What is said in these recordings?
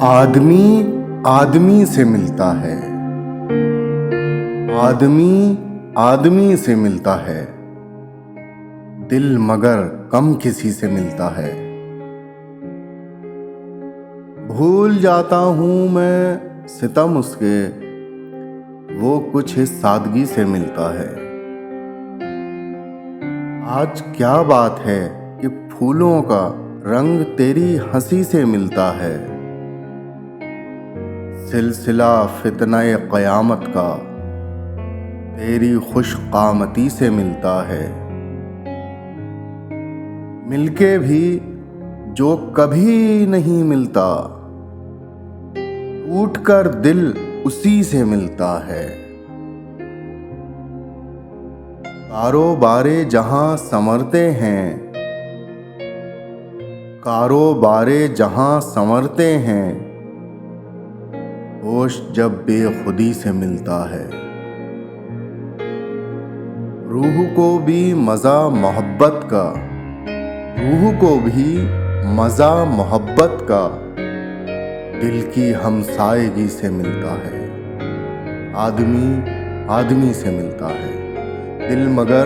आदमी आदमी से मिलता है। आदमी आदमी से मिलता है। दिल मगर कम किसी से मिलता है। भूल जाता हूँ मैं सितम उसके, वो कुछ इस सादगी से मिलता है। आज क्या बात है कि फूलों का रंग तेरी हंसी से मिलता है। सिलसिला फितने क़यामत का तेरी खुश कामती से मिलता है। मिलके भी जो कभी नहीं मिलता, टूट कर दिल उसी से मिलता है। कारोबारे जहां संवरते हैं, कारोबारे जहां संवरते हैं, होश जब बेखुदी से मिलता है। रूह को भी मज़ा मोहब्बत का, रूह को भी मज़ा मोहब्बत का दिल की हमसायगी से मिलता है। आदमी आदमी से मिलता है, दिल मगर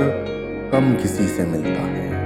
कम किसी से मिलता है।